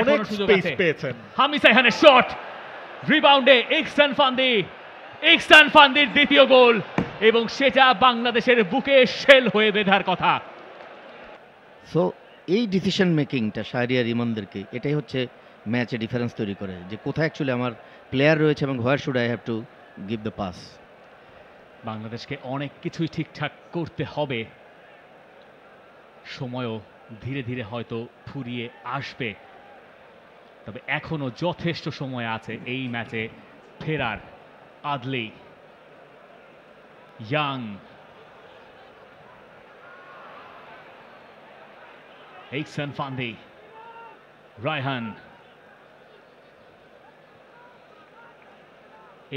অনেক স্পেস পেয়েছেন। হামিদ সাইহানের শট, রিবাউন্ডে ইহসান ফান্দির দ্বিতীয় গোল, এবং সেটা বাংলাদেশের বুকে শেল হয়ে বেঁধার কথা। সো এই ডিসিশন মেকিংটা শাহরিয়ার ইমনদেরকে, এটাই হচ্ছে ম্যাচে ডিফারেন্স তৈরি করে, যে কোথায় অ্যাকচুয়ালি আমার প্লেয়ার রয়েছে এবং where should I have to give the pass. বাংলাদেশকে অনেক কিছুই ঠিকঠাক করতে হবে, সময়ও ধীরে ধীরে হয়তো ফুরিয়ে আসবে, তবে এখনো যথেষ্ট সময় আছে এই ম্যাচে ফেরার। আদলি, ইয়াং, ইহসান ফান্দি, রায়হান।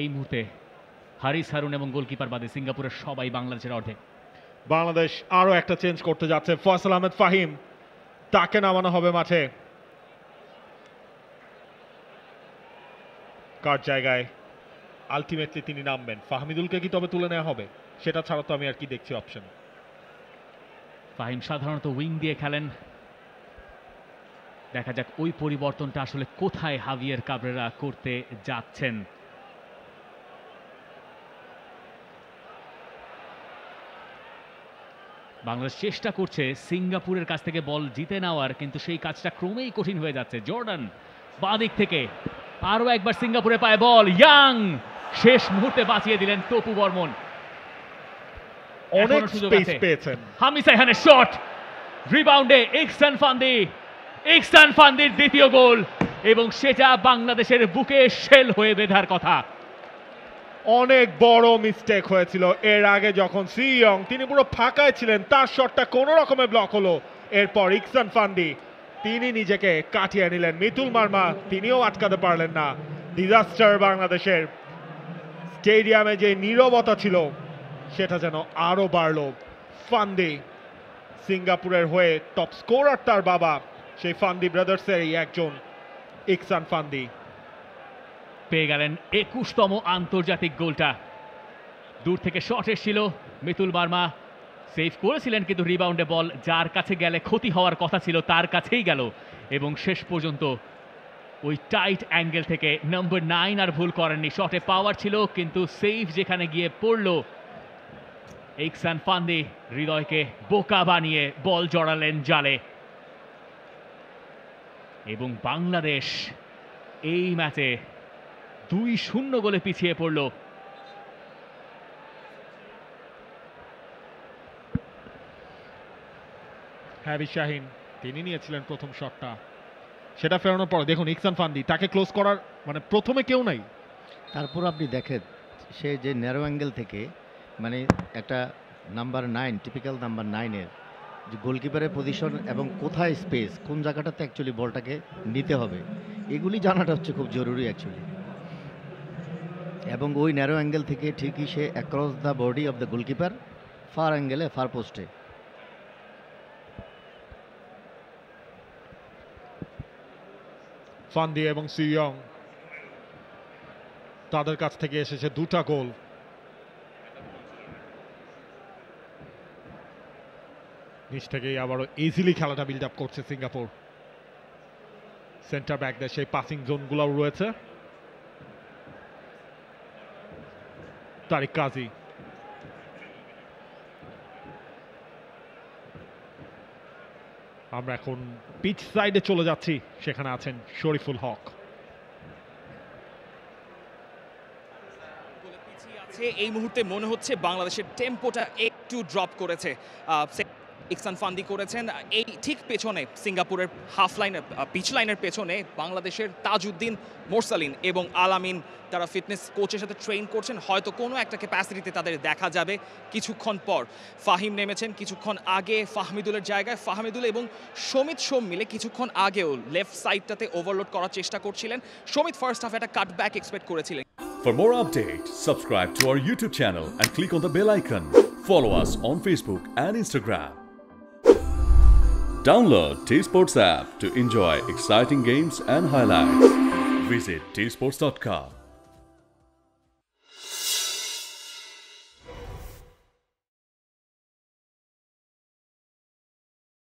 এই মুহূর্তে হারিস হারুন এবং গোলকিপার বাদে সিঙ্গাপুরের সবাই বাংলাদেশের অর্ধে। বাংলাদেশ আরো একটা চেঞ্জ করতে যাচ্ছে। ফয়সাল আহমেদ ফাহিম, তাকে নামানো হবে মাঠে। কার জায়গায় আলটিমেটলি তিনি নামবেন? ফাহমিদুলকে কি তবে তুলে নেওয়া হবে? সেটা ছাড়া তো আমি আর কি দেখছি অপশন। ফাহিম সাধারণত উইং দিয়ে খেলেন, দেখা যাক ওই পরিবর্তনটা আসলে কোথায় হাভিয়ের কাবরেরা করতে যাচ্ছেন। বাংলাদেশ চেষ্টা করছে সিঙ্গাপুরের কাছ থেকে বল জিতে নেওয়ার, কিন্তু সেই কাজটা ক্রমেই কঠিন হয়ে যাচ্ছে। জর্ডান বাঁ দিক থেকে আরো একবার সিঙ্গাপুরে পায় বল, ইয়াং শেষ মুহূর্তে বাঁচিয়ে দিলেন টপু বর্মন। অনেক স্পেস পেয়েছেন। হামিদ সাইহানের শট, রিবাউন্ডে ইহসান ফান্দির দ্বিতীয় গোল, এবং সেটা বাংলাদেশের বুকে শেল হয়ে বেঁধার কথা। অনেক বড় মিস্টেক হয়েছিল এর আগে যখন সিয়ং তিনি পুরো ফাঁকায় ছিলেন, তার শটটা কোনো রকমে ব্লক হলো। এরপর ইহসান ফান্দি তিনি নিজেকে কাটিয়ে নিলেন। মিতুল মার্মা তিনিও আটকাতে পারলেন না। ডিজাস্টার বাংলাদেশের। স্টেডিয়ামে যে নীরবতা ছিল সেটা যেন আরো বাড়লো। ফান্দি সিঙ্গাপুরের হয়ে টপ স্কোরার, তার বাবা সেই ফান্দি ব্রাদার্সেরই একজন। ইহসান ফান্দি পেয়ে গেলেন 21তম আন্তর্জাতিক গোলটা। দূর থেকে শট এসেছিল, মিতুল মার্মা সেভ করেছিলেন, কিন্তু রিবাউন্ডে বল যার কাছে গেলে ক্ষতি হওয়ার কথা ছিল তার কাছেই গেল, এবং শেষ পর্যন্ত ওই টাইট অ্যাঙ্গেল থেকে নম্বর 9 আর ভুল করেননি। শটে পাওয়ার ছিল, কিন্তু সেভ যেখানে গিয়ে পড়ল, ইহসান ফান্দি হৃদয়কে বোকা বানিয়ে বল জড়ালেন জালে, এবং বাংলাদেশ এই ম্যাচে 2-0 গোলে পিছিয়ে পড়ল। হ্যারি শাহিন তিনি নিয়েছিলেন প্রথম শটটা, সেটা ফেরানোর পর দেখুন ইহসান ফান্দি, তাকে ক্লোজ করার মানে প্রথমে কেউ নাই। তারপর আপনি দেখেন সে যে ন্যারো অ্যাঙ্গেল থেকে, মানে একটা নাম্বার 9, টিপিক্যাল নাম্বার 9-এর যে গোলকিপারের পজিশন এবং কোথায় স্পেস, কোন জায়গাটাতে অ্যাকচুয়ালি বলটাকে নিতে হবে, এগুলি জানাটা হচ্ছে খুব জরুরি অ্যাকচুয়ালি। এবং ওই ন্যারো অ্যাঙ্গেল থেকে ঠিকই সে across the body of the goalkeeper, far অ্যাঙ্গেলে, ফার পোস্টে। ফান্দি এবং সিয়ং তাদের কাছ থেকে এসেছে দুটা গোল। নিচ থেকেই আবারও ইজিলি খেলাটা বিল্ড আপ করছে সিঙ্গাপুর। সেন্টার ব্যাকদের সেই পাসিং জোনগুলোও রয়েছে। তারিক কাজী, আমরা এখন পিচ সাইডে চলে যাচ্ছি, সেখানে আছেন শরীফুল হক। এই মুহূর্তে মনে হচ্ছে বাংলাদেশের টেম্পোটা একটু ড্রপ করেছে। ইহসান ফান্দি করেছেন এই ঠিক পেছনে, সিঙ্গাপুরের হাফ লাইন পিচ লাইনের পেছনে বাংলাদেশের তাজউদ্দিন, মোরসালিন এবং আলামিন, তারা ফিটনেস কোচের সাথে ট্রেন করছেন। হয়তো কোনো একটা ক্যাপাসিটিতে তাদের দেখা যাবে কিছুক্ষণ পর। ফাহিম নেমেছেন কিছুক্ষণ আগে ফাহমিদুলের জায়গায়। ফাহমিদুল এবং সমিত সোম মিলে কিছুক্ষণ আগেও লেফট সাইডটাতে ওভারলোড করার চেষ্টা করছিলেন। সমিত ফার্স্ট হাফে একটা কাটব্যাক এক্সপেক্ট করেছিলেন। For more updates, subscribe to our YouTube channel and click on the bell icon. Follow us on Facebook and Instagram. Download T-Sports app to enjoy exciting games and highlights. Visit tsports.com.